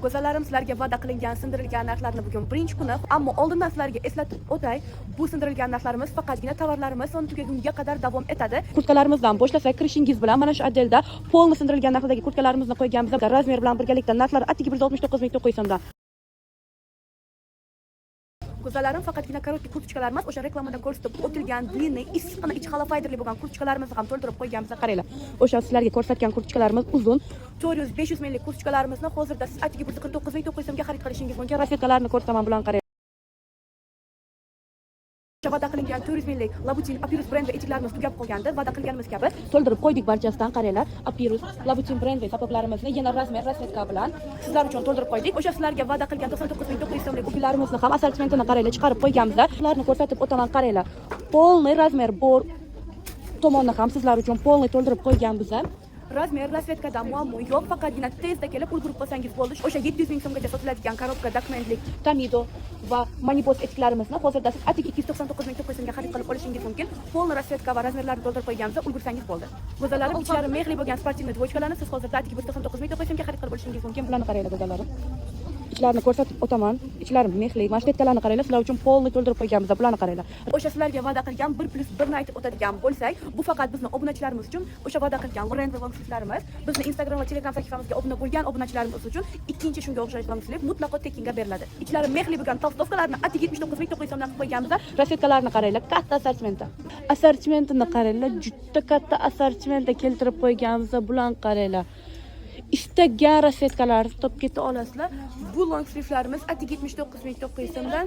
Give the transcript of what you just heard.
Go'zallarim, sizlarga va'da qilingan sindirilgan narxlarni bugun birinchi kuni, ammo oldindan sizlarga eslatib o'tay, bu sindirilgan narxlarimiz faqatgina tovarlarimiz soni tugagunga qadar davom etadi. Kurtkalarimizdan boshlasak, kirishingiz bilan mana shu отделda polni sindirilgan narxdagi kurtkalarimizni qo'yganmiz. Razmer bilan birgalikda narxlar atigi 169 ming so'mdan. Go'zallarim, faqatgina korotka kurtkalar emas, o'sha reklamada ko'rsatib o'tilgan длинный, issiqqina ichi halofayderli bo'lgan kurtkalarimizni ham to'ldirib qo'yganmiz. Qaranglar. O'sha sizlarga ko'rsatgan kurtkalarimiz uzun 400-500 minglik kurtkalarimizni hozirda siz atigi 149 ming so'mga xarid qilishingiz mumkin. Rasvetkalarni ko'rsataman bilan qarang. Va'da qilingan 400 minglik Labutin Apirus brendi etiklarimiz tugab qolgandi. Va'da qilganimiz kabi to'ldirib qo'ydik barchasidan. Qaranglar, Apirus Labutin brendi sabablarimizni yana razmer rasvetka bilan sizlar uchun to'ldirib qo'ydik. O'sha sizlarga va'da qilgan 99 so'mlik kupyularimizni ham assortimentini qaranglar chiqarib qo'yganmiz. Ularni ko'rsatib o'taman, qaranglar. Polniy razmer bor tomonni ham sizlar uchun polniy to'ldirib qo'yganmiz. Razmer rasvetkada muammo yo'q, faqatgina tezda kelib ulgurib qolsangiz bo'ldi. O'sha 700 ming so'mgacha sotiladigan korobka dokumentlik Tamido va Manipos etiklarimizni hozirda siz atigi 299 ming so'mga xarid qilib olishingiz mumkin. Polni rasvetka va razmerlarni to'ldirib qo'yganmiz, ulgursangiz bo'ldi. Go'zallarim, ichlari mexli bo'lgan sportivniy dvochkalarni siz hozirda atigi 199 ming so'mga xarid qilib olishingiz mumkin. Bularni qaranglar go'zallarim. İçlarini ko'rsatib o'taman. İçlari mexli, mashletkalarni qaranglar, sizlar uchun polni to'ldirib qo'yganmiz. Bularni qaranglar. O'sha sizlarga va'da qilgan 1+1 ni aytib o'tadigan bo'lsak, bu faqat bizning obunachilarimiz uchun, o'sha va'da qilgan brend va longslivlarimiz, bizning Instagram va Telegram sahifamizga obuna bo'lgan obunachilarimiz uchun ikkinchi shunga o'xshash longsliv mutlaqo tekinga beriladi. Ichlari mexli bo'lgan toftovkalarni atigi 79 ming so'mdan qilib qo'yganmiz. Rasvetkalarni qaranglar, katta assortimenti. Assortimentini qaranglar, juda katta assortimentda keltirib qo'yganmiz. Bularni qaranglar. Istagan rasvetkalarni topib keta olasizlar. Bu longslive'larimiz atigi 79 ming so'mdan